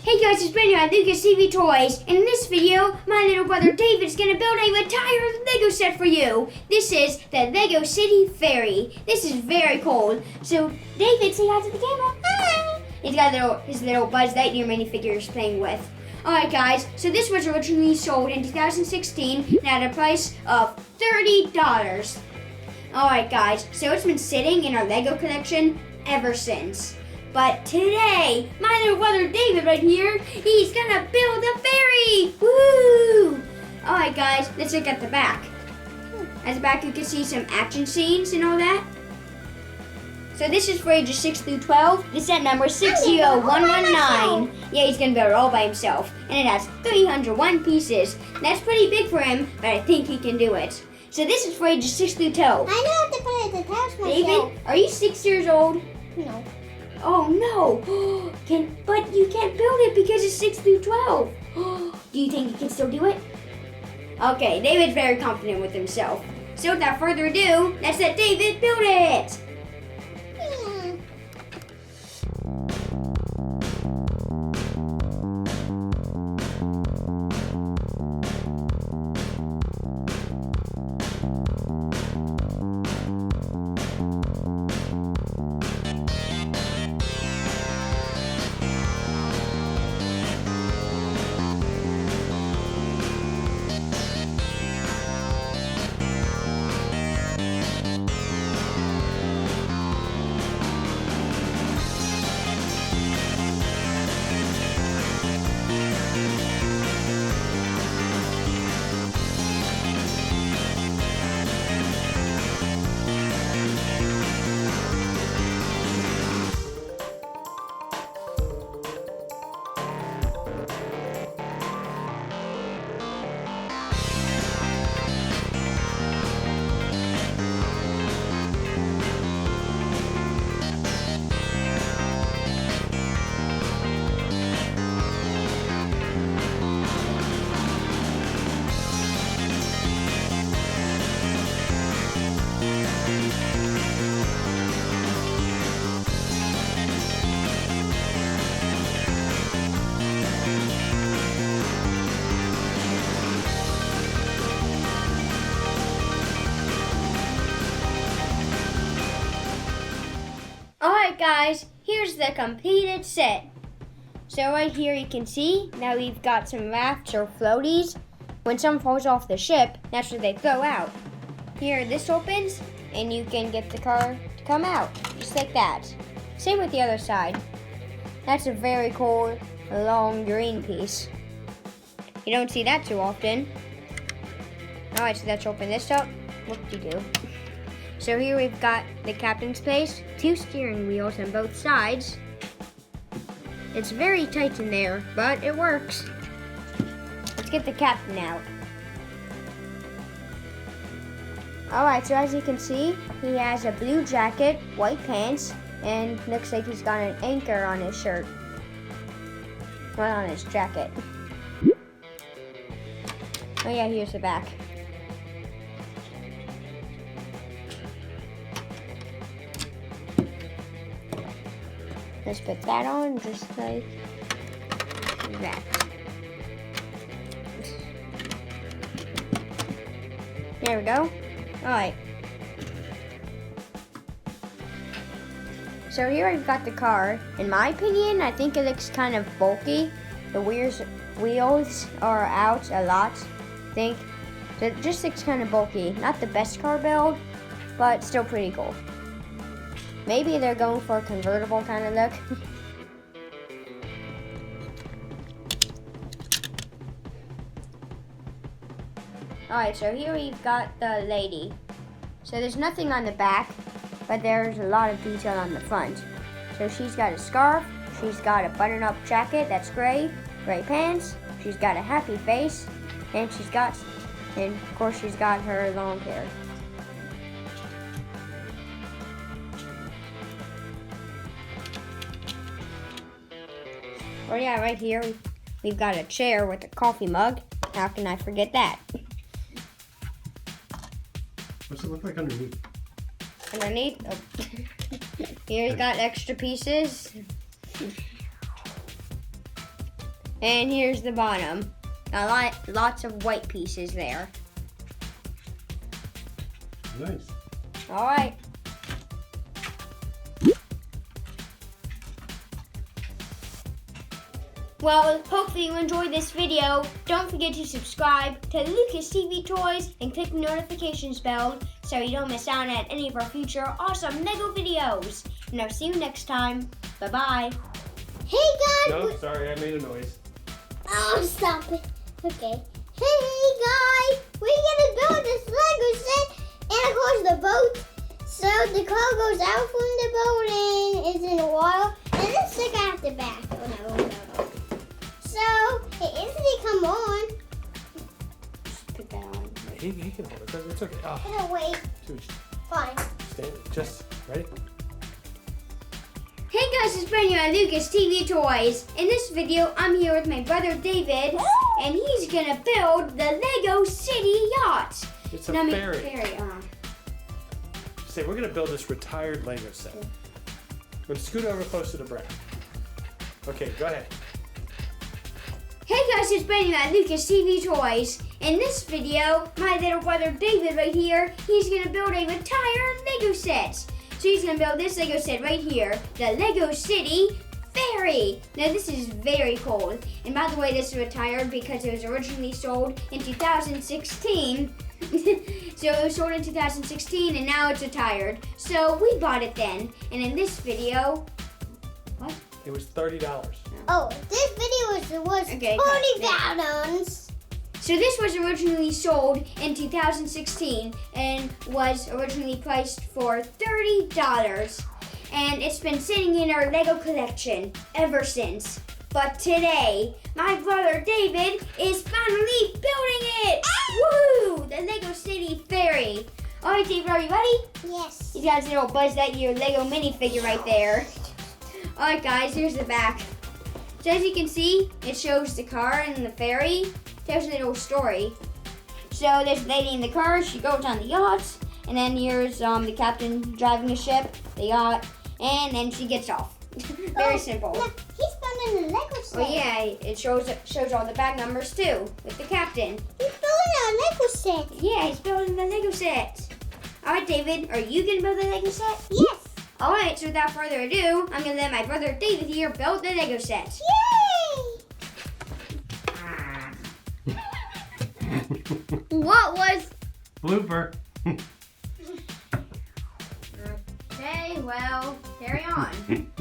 Hey guys, it's Brent here at LucasTV Toys, and in this video, my little brother David's gonna build an entire Lego set for you. This is the Lego City Ferry. This is very cool. So, David, say hi to the camera. Hi! He's got his little Buzz Lightyear minifigures playing with. Alright guys, so this was originally sold in 2016 and at a price of $30. Alright guys, so it's been sitting in our Lego collection ever since. But today, my little brother David right here, he's gonna build a ferry! Woo! Alright guys, let's look at the back. At the back you can see some action scenes and all that. So this is for ages 6 through 12. The set number is 60119. Yeah, he's gonna build it all by himself. And it has 301 pieces. That's pretty big for him, but I think he can do it. So this is for ages 6 through 12. I know how to put it in the house myself. David, are you 6 years old? No. Oh no! But you can't build it because it's 6 through 12. Do you think you can still do it? Okay, David's very confident with himself. So without further ado, let's let David build it! Alright guys, here's the completed set. So right here you can see, now we've got some rafts or floaties. When someone falls off the ship, that's what they throw out. Here this opens, and you can get the car to come out, just like that. Same with the other side. That's a very cool, long green piece. You don't see that too often. Alright, so let's open this up. Whoop-de-doo. So here we've got the captain's place, 2 steering wheels on both sides. It's very tight in there, but it works. Let's get the captain out. Alright, so as you can see, he has a blue jacket, white pants, and looks like he's got an anchor on his shirt. Well, on his jacket. Oh yeah, here's the back. Let's put that on just like that. There we go. Alright. So here I've got the car. In my opinion, I think it looks kind of bulky. The wheels are out a lot. I think it just looks kind of bulky. Not the best car build, but still pretty cool. Maybe they're going for a convertible kind of look. Alright, so here we've got the lady. So there's nothing on the back, but there's a lot of detail on the front. So she's got a scarf, she's got a button-up jacket that's gray pants, she's got a happy face, and of course she's got her long hair. Oh yeah, right here we've got a chair with a coffee mug. How can I forget that? What's it look like underneath? Underneath? Oh. Here you got extra pieces. And here's the bottom. Lots of white pieces there. Nice. All right. Well, hopefully you enjoyed this video. Don't forget to subscribe to LucasTV Toys and click the notifications bell so you don't miss out on any of our future awesome Lego videos. And I'll see you next time. Bye-bye. Hey guys! No, sorry, I made a noise. Oh, stop it. Okay. Hey guys! We're gonna build this Lego set and of course the boat. So the car goes out from the boat and is in the water. And let's stick out the back. Oh no. So it instantly come on. Just put that on. He can hold it. It's okay. Oh, No, wait. Fine. stand. Just ready? Hey guys, it's Brent here at LucasTV Toys. In this video, I'm here with my brother David, and he's gonna build the Lego City Yacht. It's a No, I mean, ferry. ferry. Say, we're going to build this retired Lego set. I'm going to scoot over closer to Brent. Okay, go ahead. Hey guys, it's Brent here at LucasTV Toys. In this video, my little brother David right here, he's gonna build a retired Lego set. So he's gonna build this Lego set right here, the Lego City Ferry. Now this is very cool. And by the way, this is retired because it was originally sold in 2016. So it was sold in 2016 and now it's retired. So we bought it then. And in this video, what? It was $30. Oh, this video was Okay, $40. So this was originally sold in 2016 and was originally priced for $30. And it's been sitting in our Lego collection ever since. But today, my brother David is finally building it! Woo! The Lego City Ferry. All right, David, are you ready? Yes. He's got his little Buzz Lightyear Lego minifigure right there. All right, guys, here's the back. So as you can see, it shows the car and the ferry. Tells a little story. So there's a lady in the car. She goes on the yacht, and then here's the captain driving the ship, the yacht, and then she gets off. Very simple. Look, he's building a Lego set. Oh yeah, it shows all the bag numbers too with the captain. He's building a Lego set. Yeah, he's building the Lego set. All right, David, are you gonna build the Lego set? Yes. All right, so without further ado, I'm gonna let my brother David here build the Lego set. Yay! What was? Blooper. Okay, well, carry on.